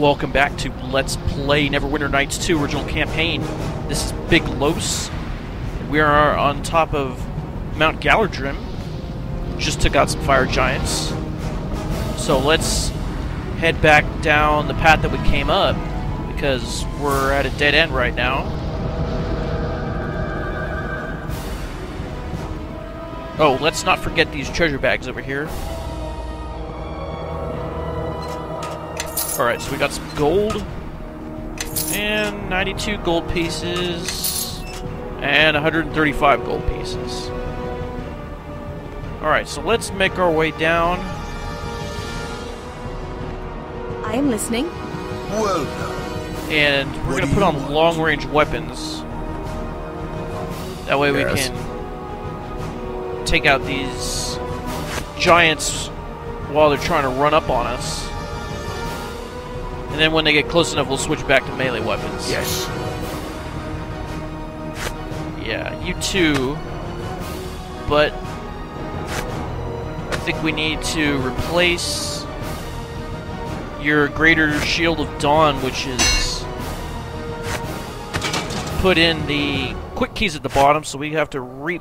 Welcome back to Let's Play Neverwinter Nights 2 Original Campaign. This is Big Los. We are on top of Mount Galardrym. Just took out some fire giants. So let's head back down the path that we came up, because we're at a dead end right now. Oh, let's not forget these treasure bags over here. Alright, so we got some gold, and 92 gold pieces, and 135 gold pieces. Alright, so let's make our way down. I am listening. Well now. And we're going to put on long-range weapons. That way we can take out these giants while they're trying to run up on us. And then when they get close enough, we'll switch back to melee weapons. Yes. Yeah, you too. But I think we need to replace your Greater Shield of Dawn, which is put in the quick keys at the bottom, so we have to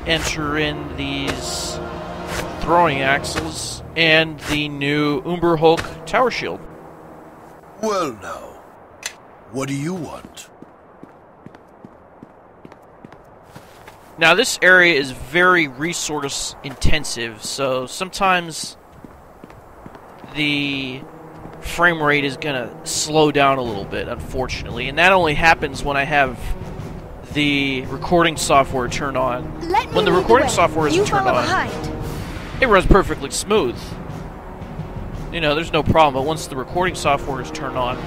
enter in these throwing axes and the new Umber Hulk Tower Shield. Well now, what do you want? Now this area is very resource intensive, so sometimes the frame rate is gonna slow down a little bit, unfortunately, and that only happens when I have the recording software turned on. When the recording software isn't turned on, it runs perfectly smooth. You know, there's no problem, but once the recording software is turned on,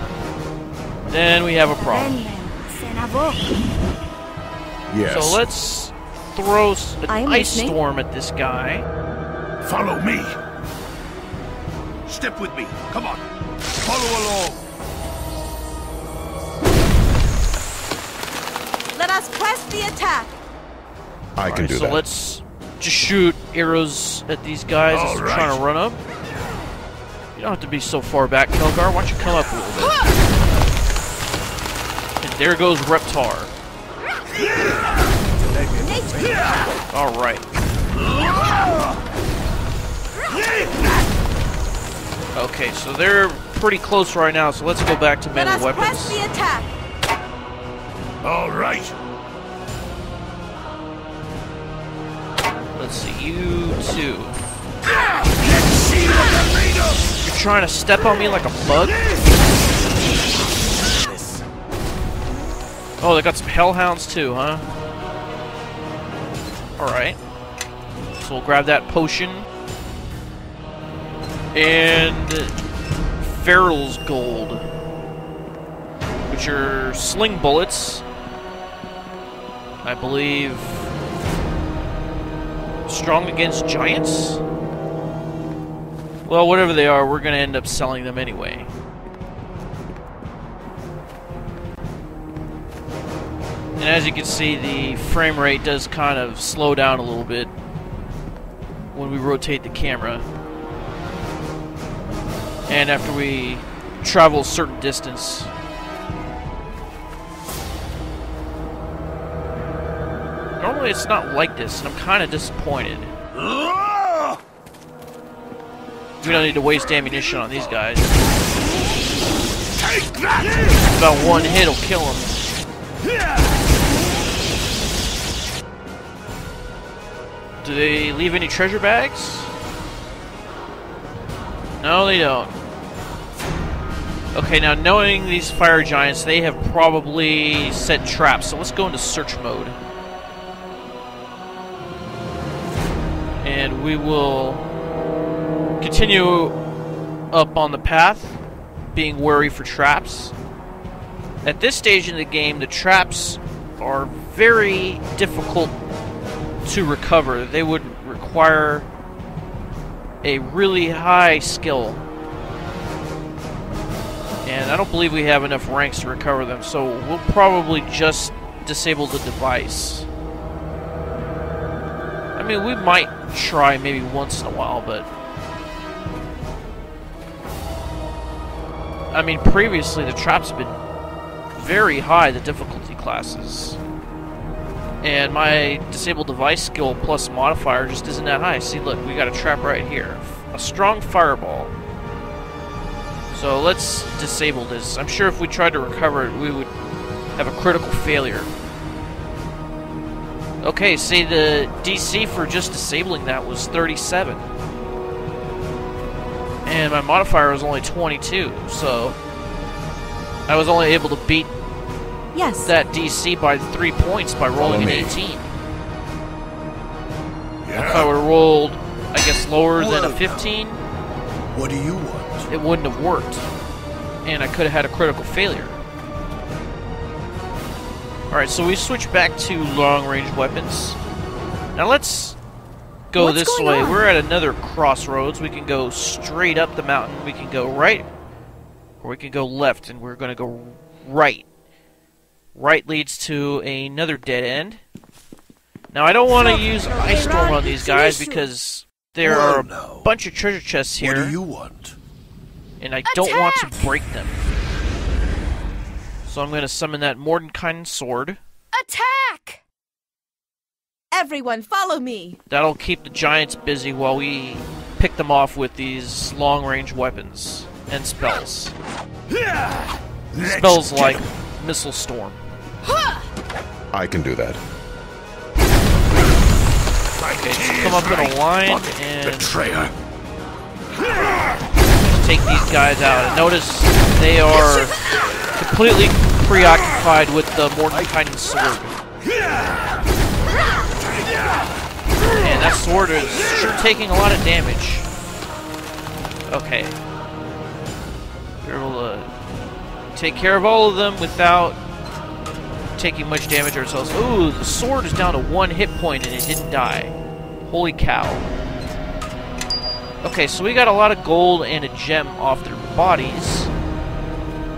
then we have a problem. Yes. So let's throw an ice storm at this guy. Follow me. Step with me. Come on. Follow along. Let us press the attack. I can do so that. Let's just shoot arrows at these guys as they're trying to run up. You don't have to be so far back, Kelgar. Why don't you come up a little bit? And there goes Reptar. Alright. Okay, so they're pretty close right now, so let's go back to melee weapons. Press the attack. All right. Let's see, you two. You're trying to step on me like a bug? Oh, they got some hellhounds too, huh? Alright. So we'll grab that potion. And Feral's gold, which are sling bullets, I believe. Strong against giants? Well, whatever they are, we're going to end up selling them anyway. And as you can see, the frame rate does kind of slow down a little bit when we rotate the camera. And after we travel a certain distance. Normally it's not like this, and I'm kind of disappointed. We don't need to waste ammunition on these guys. Take that! About one hit will kill them. Do they leave any treasure bags? No, they don't. Okay, now knowing these fire giants, they have probably set traps, so let's go into search mode. And we will continue up on the path, being wary for traps. At this stage in the game, the traps are very difficult to recover. They would require a really high skill. And I don't believe we have enough ranks to recover them, so we'll probably just disable the device. I mean, we might try maybe once in a while, but I mean, previously the traps have been very high, the difficulty classes. And my disabled device skill plus modifier just isn't that high. See, look, we got a trap right here. A strong fireball. So let's disable this. I'm sure if we tried to recover it, we would have a critical failure. Okay, see, the DC for just disabling that was 37. And my modifier was only 22, so I was only able to beat that DC by 3 points by rolling an 18. If I would have rolled, I guess, lower than a 15, what do you want? It wouldn't have worked. And I could have had a critical failure. Alright, so we switch back to long-range weapons. Now let's go this way. We're at another crossroads. We can go straight up the mountain. We can go right, or we can go left, and we're going to go right. Right leads to another dead end. Now, I don't want to use Ice Storm on these guys because there are a bunch of treasure chests here. What do you want? And I don't want to break them. So I'm going to summon that Mordenkainen sword. Attack! Everyone, follow me. That'll keep the giants busy while we pick them off with these long-range weapons and spells. Spells like Missile Storm. I can do that. Okay, so come up in a line and betrayer. Take these guys out. And notice they are completely preoccupied with the Mordenkainen sword. And that sword is sure taking a lot of damage. Okay. We're able to take care of all of them without taking much damage ourselves. Ooh, the sword is down to 1 hit point and it didn't die. Holy cow. Okay, so we got a lot of gold and a gem off their bodies.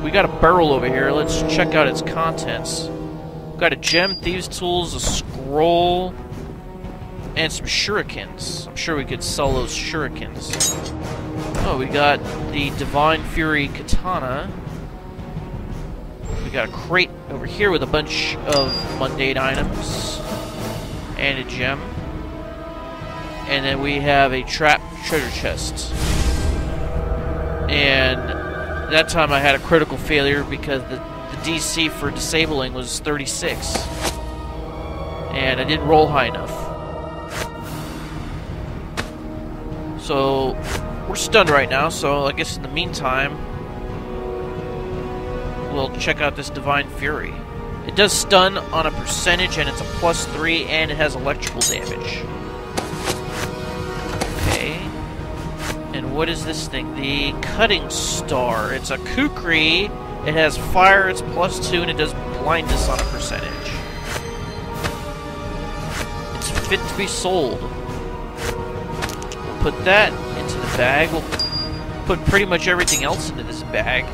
We got a barrel over here. Let's check out its contents. We've got a gem, thieves' tools, a scroll, and some shurikens. I'm sure we could sell those shurikens. Oh, we got the Divine Fury katana. We got a crate over here with a bunch of mundane items. And a gem. And then we have a trapped treasure chest. And that time I had a critical failure because the DC for disabling was 36. And I didn't roll high enough. So, we're stunned right now, so I guess in the meantime, we'll check out this Divine Fury. It does stun on a percentage, and it's a +3, and it has electrical damage. Okay. And what is this thing? The Cutting Star. It's a kukri. It has fire, it's +2, and it does blindness on a percentage. It's fit to be sold. Put that into the bag. We'll put pretty much everything else into this bag.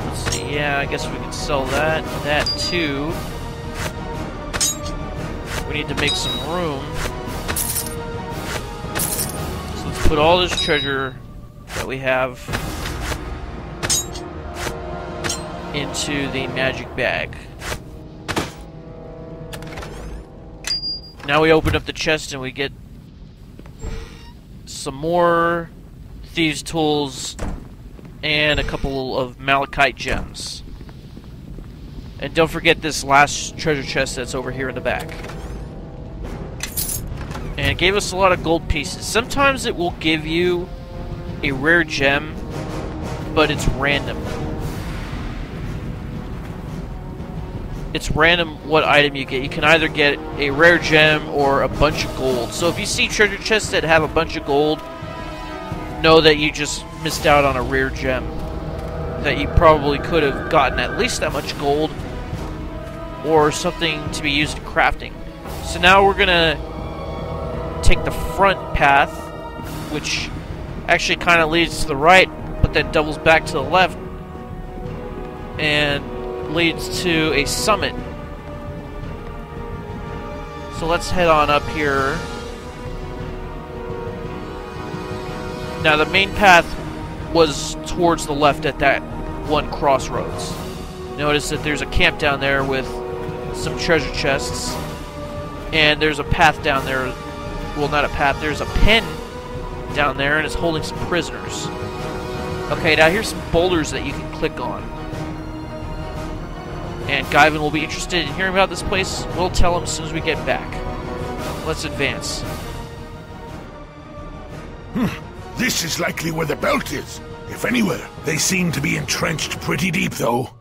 Let's see, yeah, I guess we can sell that. That too. We need to make some room. So let's put all this treasure that we have into the magic bag. Now we open up the chest and we get some more thieves' tools and a couple of malachite gems. And don't forget this last treasure chest that's over here in the back. And it gave us a lot of gold pieces. Sometimes it will give you a rare gem, but it's random. It's random what item you get. You can either get a rare gem or a bunch of gold. So if you see treasure chests that have a bunch of gold, know that you just missed out on a rare gem. That you probably could have gotten at least that much gold or something to be used in crafting. So now we're gonna take the front path, which actually kind of leads to the right, but then doubles back to the left, and leads to a summit. So let's head on up here. Now the main path was towards the left at that one crossroads. Notice that there's a camp down there with some treasure chests, and there's a path down there. Well, not a path, there's a pen down there, and it's holding some prisoners. Okay, now here's some boulders that you can click on. And Guyvan will be interested in hearing about this place. We'll tell him as soon as we get back. Let's advance. This is likely where the belt is, if anywhere. They seem to be entrenched pretty deep, though.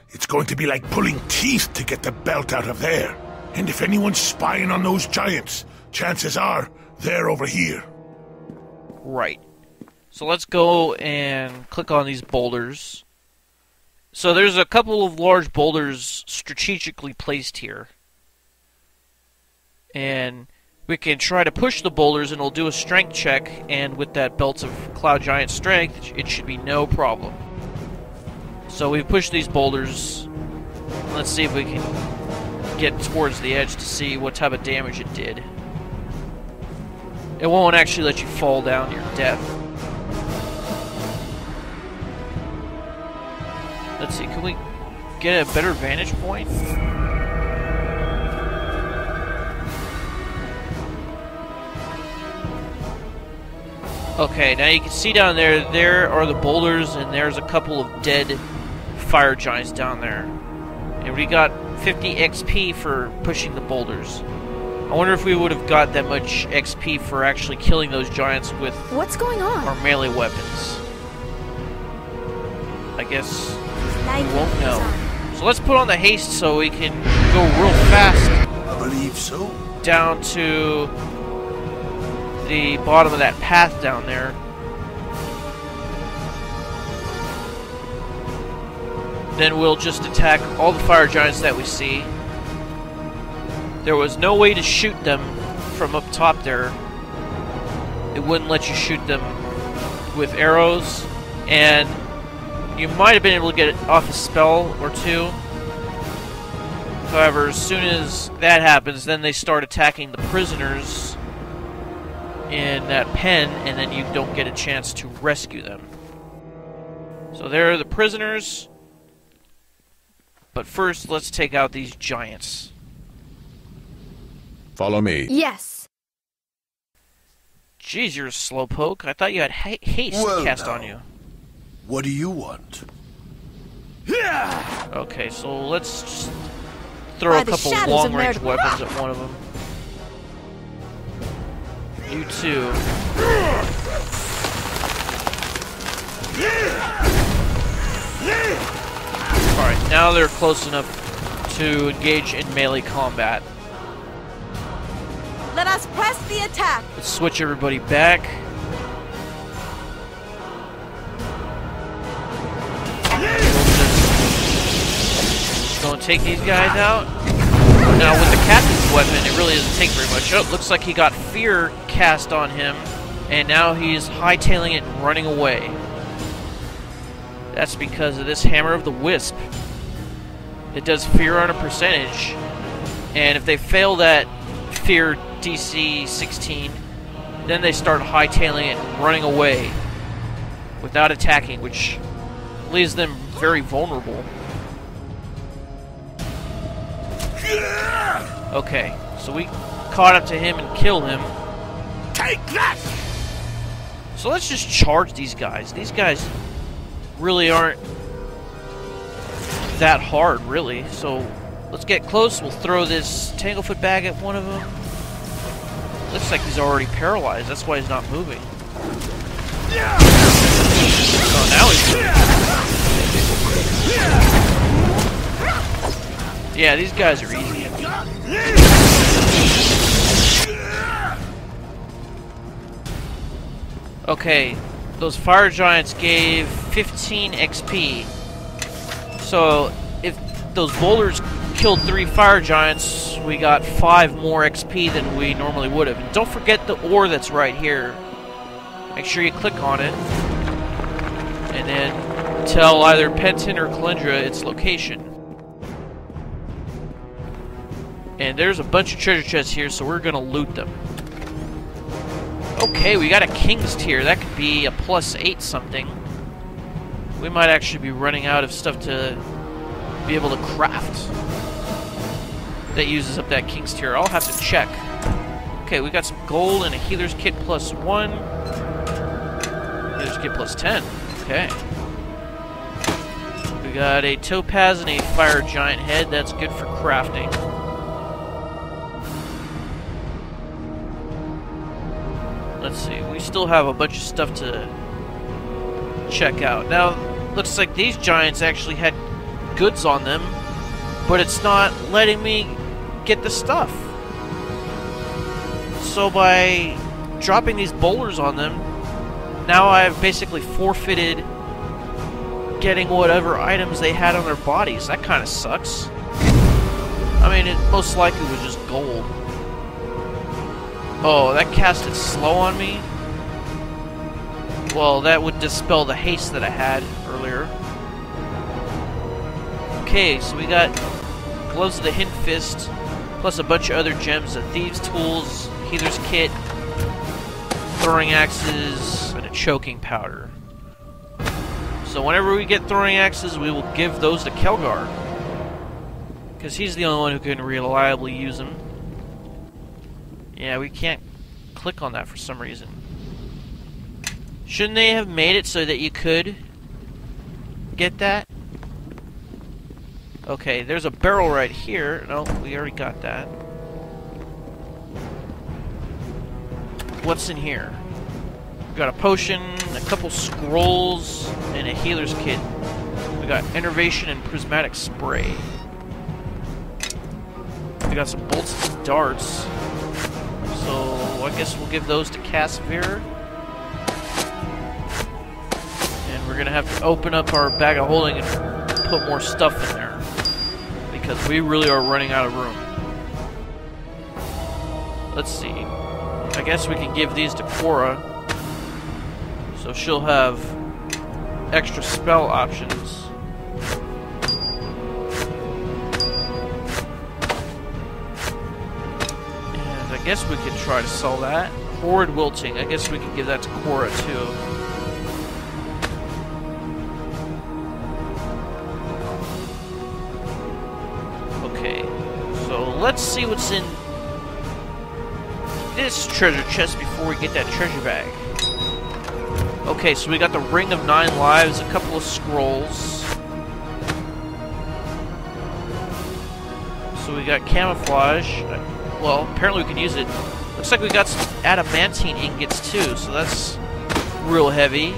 It's going to be like pulling teeth to get the belt out of there. And if anyone's spying on those giants, chances are they're over here. Right. So let's go and click on these boulders. So there's a couple of large boulders strategically placed here. And we can try to push the boulders, and it'll do a strength check, and with that Belt of Cloud Giant strength, it should be no problem. So we push these boulders. Let's see if we can get towards the edge to see what type of damage it did. It won't actually let you fall down to your death. Let's see, can we get a better vantage point? Okay, now you can see down there are the boulders, and there's a couple of dead fire giants down there. And we got 50 XP for pushing the boulders. I wonder if we would have got that much XP for actually killing those giants with what's going on? Our melee weapons. I guess we won't know. So let's put on the haste so we can go real fast. I believe so. Down to the bottom of that path down there. Then we'll just attack all the fire giants that we see. There was no way to shoot them from up top there. It wouldn't let you shoot them with arrows, and you might have been able to get off a spell or two. However, as soon as that happens, then they start attacking the prisoners in that pen, and then you don't get a chance to rescue them. So there are the prisoners. But first, let's take out these giants. Follow me. Yes. Jeez, you're a slowpoke. I thought you had haste cast on you. What do you want? Okay, so let's just throw a couple long-range weapons at one of them. You too. Alright, now they're close enough to engage in melee combat. Let us press the attack. Let's switch everybody back. Just go and take these guys out. Now with the captain's weapon, it really doesn't take very much. Oh, looks like he got fear cast on him, and now he's hightailing it and running away. That's because of this Hammer of the Wisp. It does fear on a percentage, and if they fail that fear DC 16, then they start hightailing it and running away without attacking, which leaves them very vulnerable. Okay, so we caught up to him and killed him. Take that! So let's just charge these guys. These guys really aren't that hard, really. So let's get close. We'll throw this Tanglefoot bag at one of them. Looks like he's already paralyzed. That's why he's not moving. Oh, now he's moving. Yeah, these guys are easy. Okay, those fire giants gave 15 XP. So if those boulders killed 3 fire giants, we got 5 more XP than we normally would have. And don't forget the ore that's right here. Make sure you click on it, and then tell either Penton or Calendra its location. And there's a bunch of treasure chests here, so we're gonna loot them. Okay, we got a King's Tier. That could be a +8 something. We might actually be running out of stuff to be able to craft that uses up that King's Tier. I'll have to check. Okay, we got some gold and a healer's kit +1. Healer's kit +10. Okay. We got a topaz and a fire giant head. That's good for crafting. Let's see. We still have a bunch of stuff to check out. Now, looks like these giants actually had goods on them, but it's not letting me get the stuff. So by dropping these boulders on them, now I've basically forfeited getting whatever items they had on their bodies. That kind of sucks. I mean, it most likely was just gold. Oh, that casted slow on me? Well, that would dispel the haste that I had earlier. Okay, so we got Gloves of the Hidden Fist, plus a bunch of other gems, a Thieves' Tools, Healer's Kit, Throwing Axes, and a Choking Powder. So whenever we get Throwing Axes, we will give those to Kelgar, because he's the only one who can reliably use them. Yeah, we can't click on that for some reason. Shouldn't they have made it so that you could get that? Okay, there's a barrel right here. No, we already got that. What's in here? We got a potion, a couple scrolls, and a healer's kit. We got enervation and prismatic spray. We got some bolts and darts. So I guess we'll give those to Cassavir. And we're gonna have to open up our bag of holding and put more stuff in there, because we really are running out of room. Let's see. I guess we can give these to Cora, so she'll have extra spell options. And I guess we could try to sell that. Horrid Wilting. I guess we could give that to Cora too. Okay, so let's see what's in this treasure chest before we get that treasure bag. Okay, so we got the Ring of 9 Lives, a couple of scrolls. So we got camouflage. Well, apparently we can use it. Looks like we got some adamantine ingots too, so that's real heavy.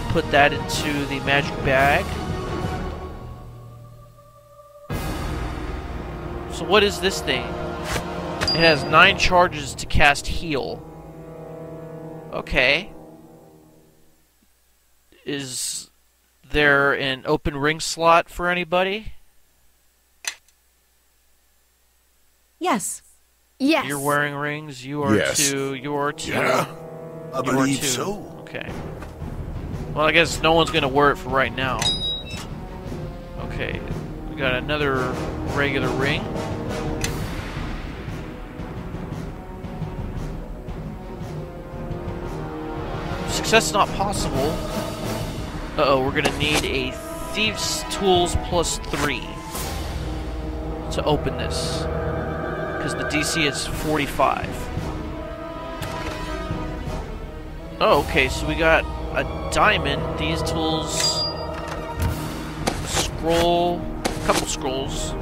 Put that into the magic bag. So what is this thing? It has 9 charges to cast heal. Okay. Is there an open ring slot for anybody? Yes. Yes. You're wearing rings. You are too. You are too. Yeah, I believe so. Okay. Well, I guess no one's gonna wear it for right now. Okay. We got another regular ring. Success not possible. Uh-oh, we're gonna need a Thieves' Tools +3 to open this, because the DC is 45. Oh, okay, so we got a diamond, Thieves' Tools, a scroll, a couple scrolls,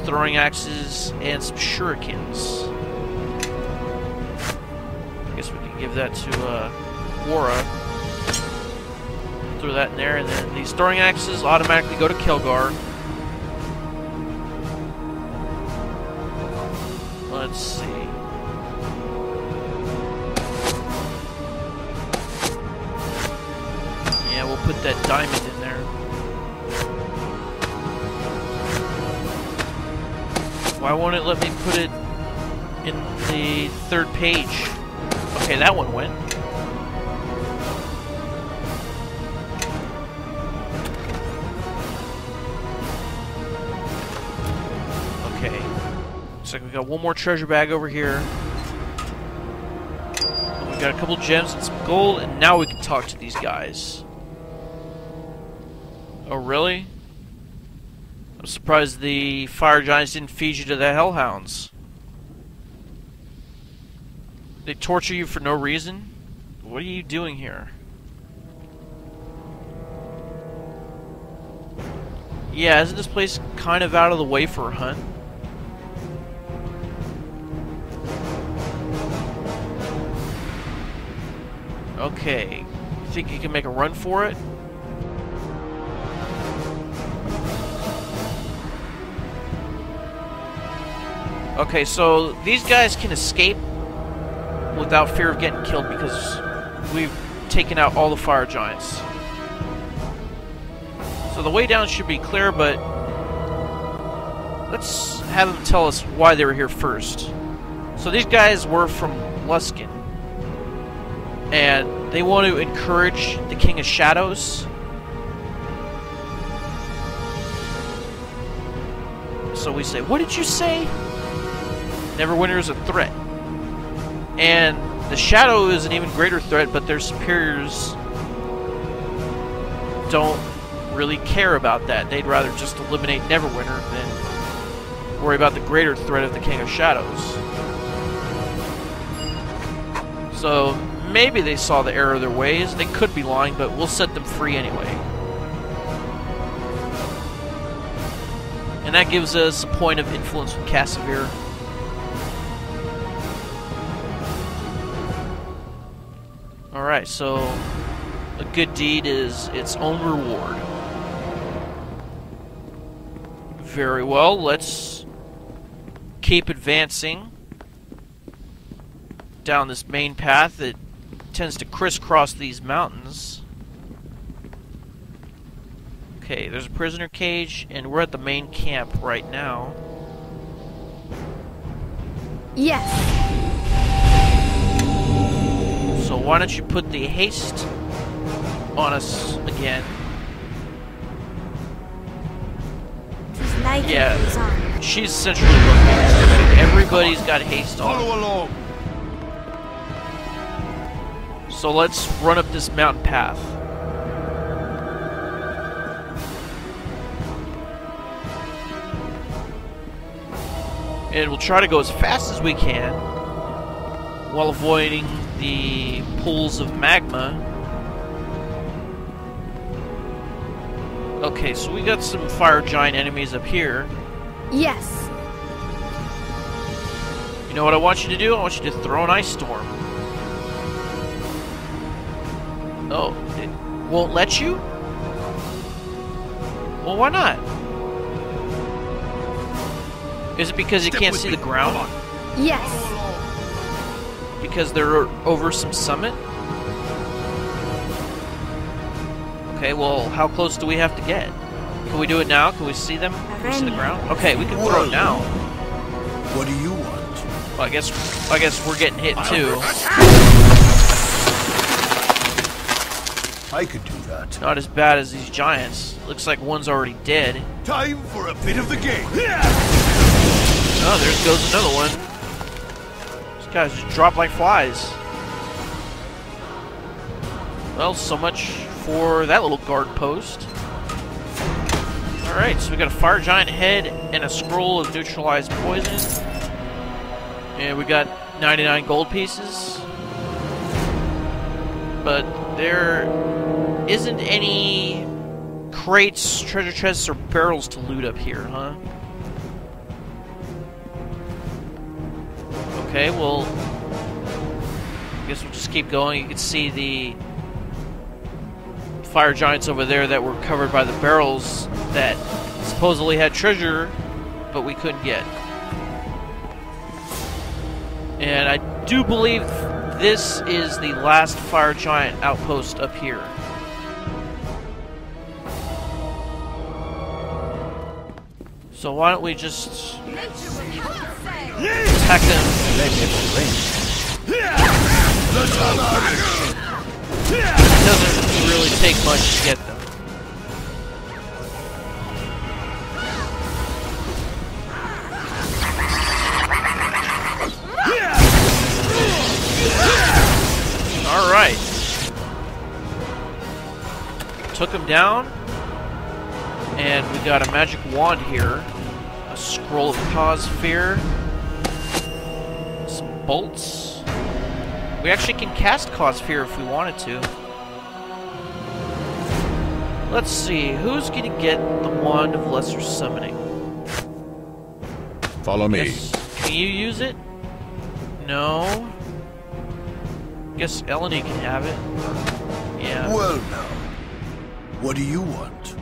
throwing axes, and some shurikens. I guess we can give that to Aura. Throw that in there, and then these throwing axes automatically go to Kelgar. Let's see. Yeah, we'll put that diamond in there. Why won't it let me put it in the 3rd page? Okay, that one went. Okay. Looks like we got one more treasure bag over here. We got a couple gems and some gold, and now we can talk to these guys. Oh, really? I'm surprised the fire giants didn't feed you to the hellhounds. They torture you for no reason? What are you doing here? Yeah, isn't this place kind of out of the way for a hunt? Okay. You think you can make a run for it? Okay, so these guys can escape without fear of getting killed because we've taken out all the fire giants. So the way down should be clear, but let's have them tell us why they were here first. So these guys were from Luskan, and they want to encourage the King of Shadows. So we say, what did you say? Neverwinter is a threat. And the Shadow is an even greater threat, but their superiors don't really care about that. They'd rather just eliminate Neverwinter than worry about the greater threat of the King of Shadows. So maybe they saw the error of their ways. They could be lying, but we'll set them free anyway. And that gives us a point of influence with Casimir. Alright, so a good deed is its own reward. Very well, let's keep advancing down this main path that tends to crisscross these mountains. Okay, there's a prisoner cage, and we're at the main camp right now. Yes. So why don't you put the haste on us again? Yeah, she's centrally located. Everybody's got haste on. Follow along. So let's run up this mountain path. And we'll try to go as fast as we can while avoiding the pools of magma. Okay, so we got some fire giant enemies up here. Yes. You know what I want you to do? I want you to throw an ice storm. Oh, it won't let you? Well, why not? Is it because you can't see the ground? Yes. Because they're over some summit? Okay, well, how close do we have to get? Can we do it now? Can we see them? Can we see the ground? Okay, we can throw it now. What do you want? Well, I guess we're getting hit too. I could do that. Not as bad as these giants. Looks like one's already dead. Time for a bit of the game. Oh, there goes another one. These guys just drop like flies. Well, so much for that little guard post. Alright, so we got a fire giant head and a scroll of neutralized poison. And we got 99 gold pieces. But there isn't any crates, treasure chests, or barrels to loot up here, huh? Okay, well, I guess we'll just keep going. You can see the fire giants over there that were covered by the barrels that supposedly had treasure, but we couldn't get. And I do believe this is the last fire giant outpost up here. So why don't we just attack them? It doesn't really take much to get them. Alright. Took him down. And we got a magic wand here. A scroll of cause fear. Some bolts. We actually can cast cause fear if we wanted to. Let's see, who's gonna get the wand of lesser summoning? Follow me. Yes. Can you use it? No. Guess Eleni can have it. Yeah. Well now, what do you want?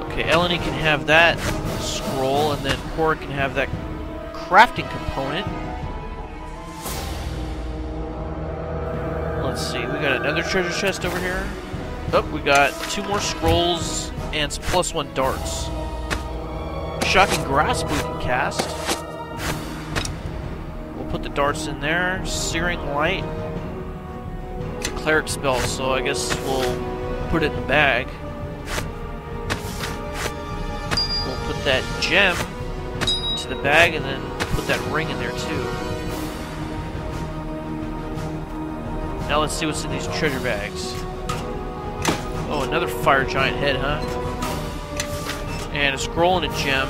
Okay, Eleni can have that scroll, and then Cora can have that crafting component. Let's see, we got another treasure chest over here. Oh, we got 2 more scrolls and some +1 darts. Shocking Grasp we can cast. We'll put the darts in there. Searing Light. It's a cleric spell, so I guess we'll put it in the bag. We'll put that gem into the bag and then put that ring in there too. Now let's see what's in these treasure bags. Oh, another fire giant head, huh? And a scroll and a gem.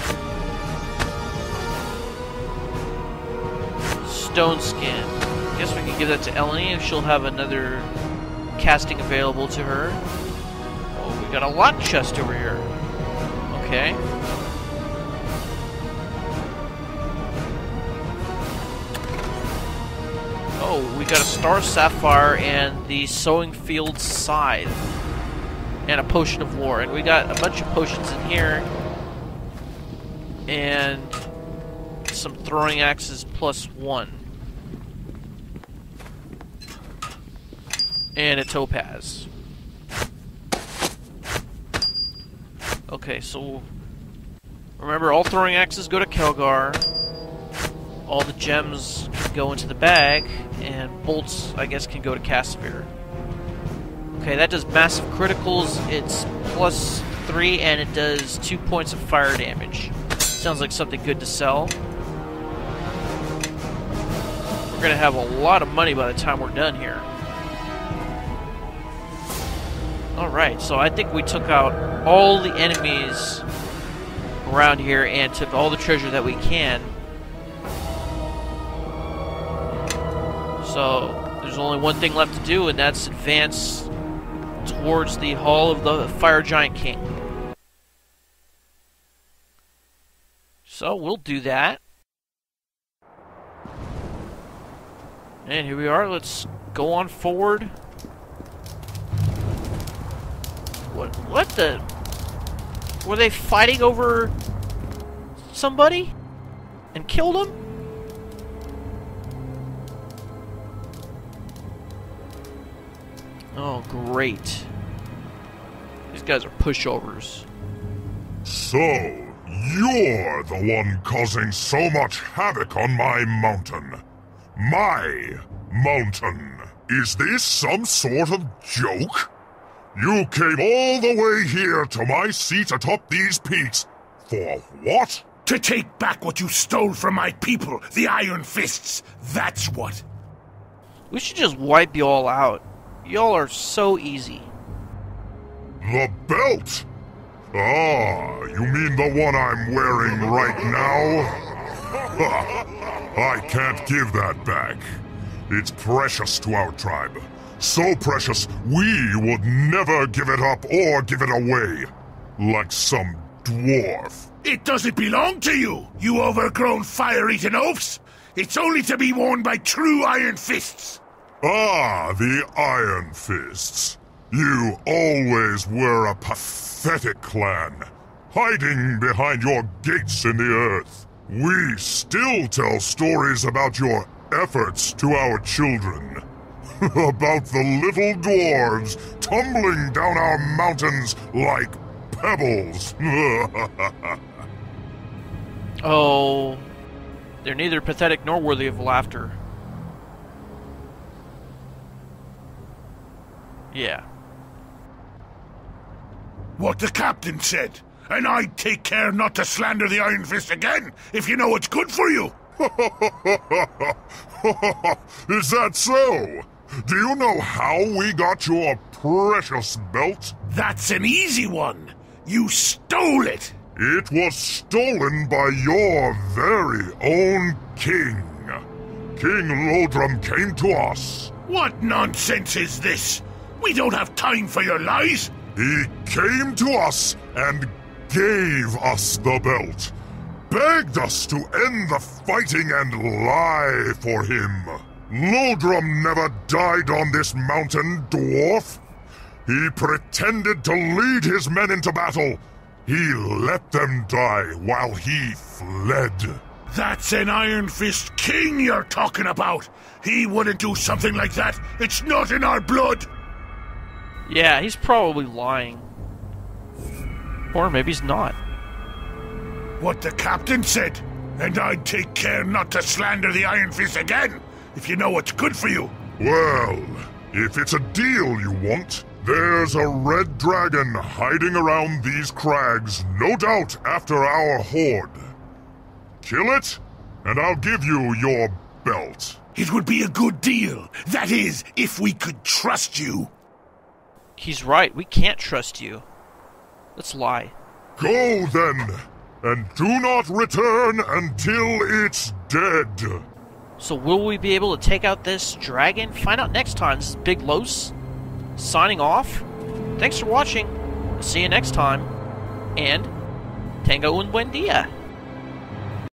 Stone skin. Guess we can give that to Eleni if she'll have another casting available to her. Oh, we got a lock chest over here. Okay. Oh, we got a Star Sapphire and the Sowing Field Scythe. And a Potion of War. And we got a bunch of potions in here. And some throwing axes +1. And a topaz. Okay, so remember, all throwing axes go to Kelgar. All the gems can go into the bag, and bolts, I guess, can go to Casimir. Okay, that does massive criticals. It's +3, and it does 2 points of fire damage. Sounds like something good to sell. We're gonna have a lot of money by the time we're done here. Alright, so I think we took out all the enemies around here and took all the treasure that we can. So, there's only one thing left to do, and that's advance towards the Hall of the Fire Giant King. So, we'll do that. And here we are, let's go on forward. What the? Were they fighting over somebody? And killed him? Oh, great. These guys are pushovers. So, you're the one causing so much havoc on my mountain. My mountain. Is this some sort of joke? You came all the way here to my seat atop these peaks. For what? To take back what you stole from my people, the Iron Fists. That's what. We should just wipe you all out. Y'all are so easy. The belt? Ah, you mean the one I'm wearing right now? I can't give that back. It's precious to our tribe. So precious, we would never give it up or give it away. Like some dwarf. It doesn't belong to you, you overgrown fire-eating oafs. It's only to be worn by true Iron Fists. Ah, the Iron Fists. You always were a pathetic clan, hiding behind your gates in the earth. We still tell stories about your efforts to our children. About the little dwarves tumbling down our mountains like pebbles. Oh, they're neither pathetic nor worthy of laughter. Yeah. What the captain said. And I'd take care not to slander the Iron Fist again, if you know it's good for you. Is that so? Do you know how we got your precious belt? That's an easy one. You stole it. It was stolen by your very own king. King Loudram came to us. What nonsense is this? We don't have time for your lies. He came to us and gave us the belt. Begged us to end the fighting and lie for him. Loudram never died on this mountain, dwarf. He pretended to lead his men into battle. He let them die while he fled. That's an Iron Fist king you're talking about. He wouldn't do something like that. It's not in our blood. Yeah, he's probably lying. Or maybe he's not. What the captain said. And I'd take care not to slander the Iron Fist again, if you know what's good for you. Well, if it's a deal you want, there's a red dragon hiding around these crags, no doubt after our horde. Kill it, and I'll give you your belt. It would be a good deal. That is, if we could trust you. He's right, we can't trust you. Let's lie. Go then, and do not return until it's dead. So will we be able to take out this dragon? Find out next time. This is Big Los, signing off. Thanks for watching. See you next time. And Tango un buen dia.